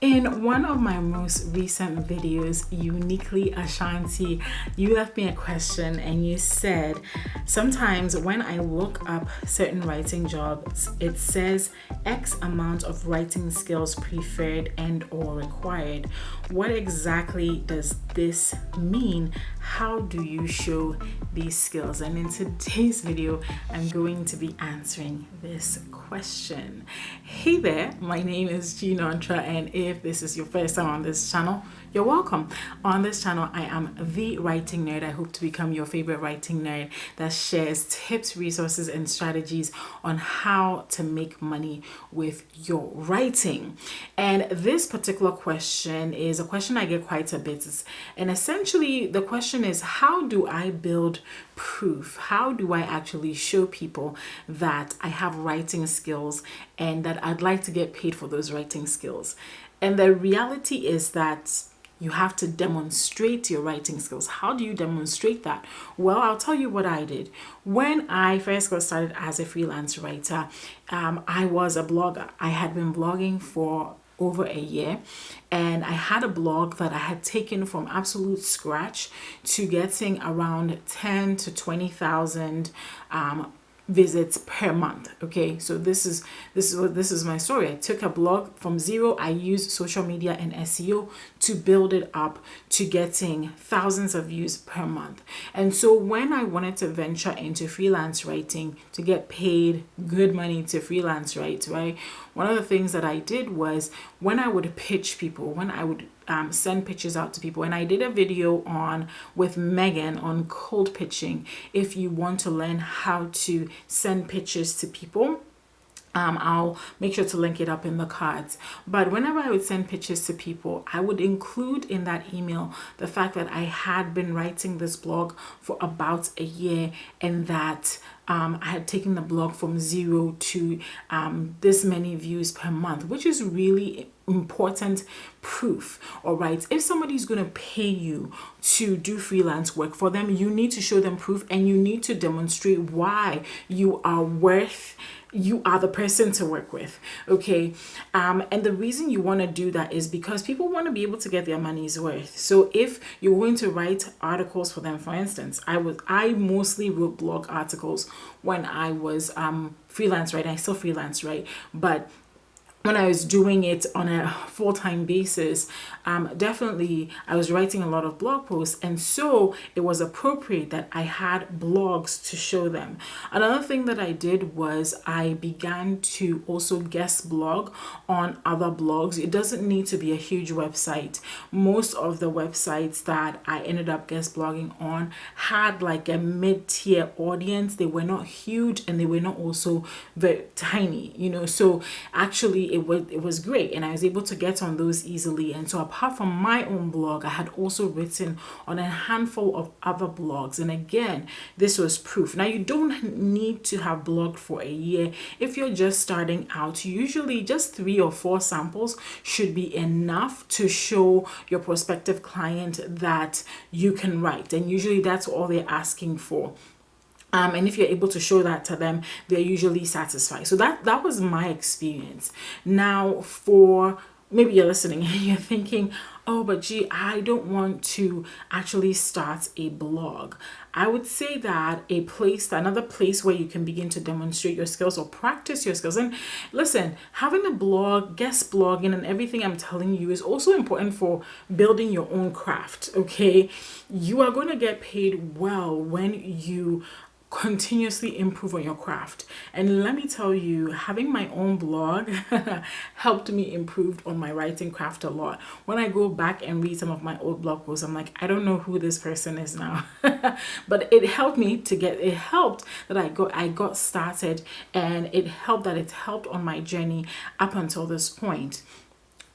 In one of my most recent videos, Uniquely Ashanti, you left me a question and you said, sometimes when I look up certain writing jobs, it says X amount of writing skills preferred and or required. What exactly does this mean? How do you show these skills? And in today's video, I'm going to be answering this question. Hey there, my name is Untitled, and if this is your first time on this channel, you're welcome. On this channel, I am the writing nerd. I hope to become your favorite writing nerd that shares tips, resources, and strategies on how to make money with your writing. And this particular question is a question I get quite a bit. And essentially, the question is, how do I build proof? How do I actually show people that I have writing skills and that I'd like to get paid for those writing skills? And the reality is that you have to demonstrate your writing skills. How do you demonstrate that? Well, I'll tell you what I did. When I first got started as a freelance writer, I was a blogger. I had been blogging for over a year, and I had a blog that I had taken from absolute scratch to getting around 10 to 20,000 visits per month. Okay, so this is my story. I took a blog from zero. I used social media and SEO to build it up to getting thousands of views per month. And so when I wanted to venture into freelance writing to get paid good money to freelance write, right? One of the things that I did was when I would pitch people, when I would send pitches out to people, and I did a video with Megan on cold pitching. If you want to learn how to send pitches to people, I'll make sure to link it up in the cards. But whenever I would send pitches to people, I would include in that email the fact that I had been writing this blog for about a year, and that I had taken the blog from zero to this many views per month, which is really important proof. All right, if somebody's going to pay you to do freelance work for them, you need to show them proof, and you need to demonstrate why you are the person to work with. Okay, and the reason you want to do that is because people want to be able to get their money's worth. So if you're going to write articles for them, for instance, I mostly wrote blog articles when I was freelance writing. I still freelance write, but when I was doing it on a full-time basis, definitely I was writing a lot of blog posts, and so it was appropriate that I had blogs to show them. Another thing that I did was I began to also guest blog on other blogs. It doesn't need to be a huge website. Most of the websites that I ended up guest blogging on had like a mid-tier audience. They were not huge, and they were not also very tiny, so actually it was great, and I was able to get on those easily. And so apart from my own blog, I had also written on a handful of other blogs, and again, this was proof. Now, you don't need to have blogged for a year. If you're just starting out, usually just 3 or 4 samples should be enough to show your prospective client that you can write, and usually that's all they're asking for. And if you're able to show that to them, they're usually satisfied. So that was my experience. Now, for maybe you're listening and you're thinking, oh, but gee, I don't want to actually start a blog. I would say that another place where you can begin to demonstrate your skills or practice your skills. And listen, having a blog, guest blogging, and everything I'm telling you is also important for building your own craft. Okay, you are going to get paid well when you continuously improve on your craft. And let me tell you, having my own blog helped me improve on my writing craft a lot. When I go back and read some of my old blog posts, I'm like, I don't know who this person is now. But it helped that I got started, and it helped on my journey up until this point.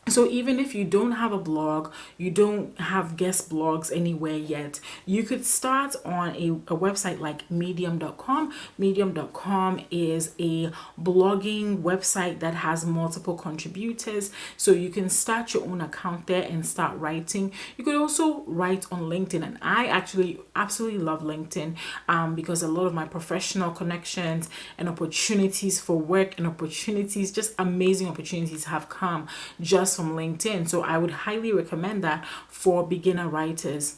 So even if you don't have a blog, you don't have guest blogs anywhere yet, you could start on a website like medium.com. Medium.com is a blogging website that has multiple contributors. So you can start your own account there and start writing. You could also write on LinkedIn. And I actually absolutely love LinkedIn because a lot of my professional connections and opportunities for work and just amazing opportunities have come just just from LinkedIn. So I would highly recommend that for beginner writers.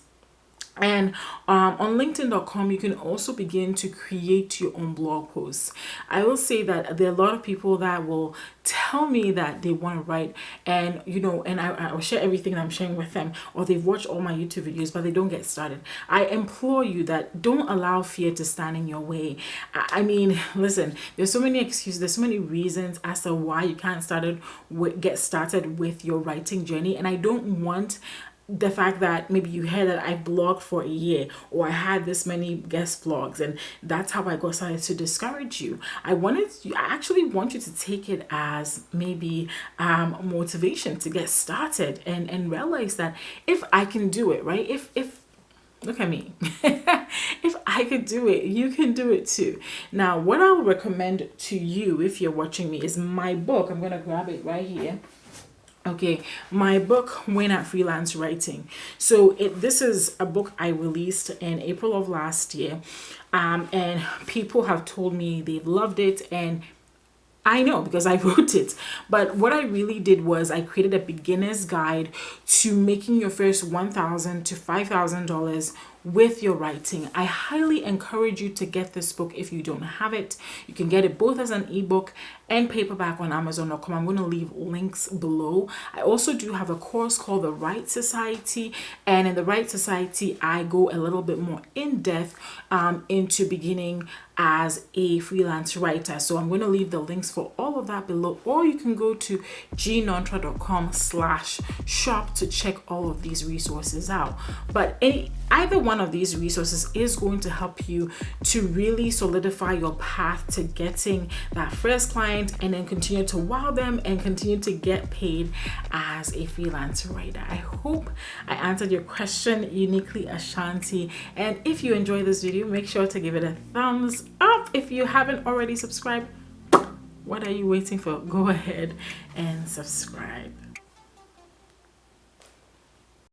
And on linkedin.com, you can also begin to create your own blog posts. I will say that there are a lot of people that will tell me that they want to write, and and I will share everything that I'm sharing with them, or they've watched all my YouTube videos, but they don't get started. I implore you that don't allow fear to stand in your way. I mean, listen, there's so many excuses, there's so many reasons as to why you can't get started with your writing journey, and I don't want the fact that maybe you heard that I blogged for a year, or I had this many guest blogs and that's how I got started, to discourage you. I actually want you to take it as maybe motivation to get started, and realize that if I can do it, right? If look at me. If I could do it, you can do it too. Now, what I would recommend to you if you're watching me is my book. I'm going to grab it right here. Okay, my book, Win at Freelance Writing. So this is a book I released in April of last year, and people have told me they've loved it, and I know because I wrote it. But what I really did was I created a beginner's guide to making your first $1,000 to $5,000 with your writing. I highly encourage you to get this book if you don't have it. You can get it both as an ebook and paperback on Amazon.com. I'm going to leave links below. I also do have a course called the Write Society, and in the Write Society I go a little bit more in depth into beginning as a freelance writer. So I'm going to leave the links for all of that below, or you can go to gnontra.com/shop to check all of these resources out. But either one of these resources is going to help you to really solidify your path to getting that first client, and then continue to wow them and continue to get paid as a freelance writer. I hope I answered your question, Uniquely Ashanti. And if you enjoyed this video, make sure to give it a thumbs up. If you haven't already subscribed, what are you waiting for? Go ahead and subscribe.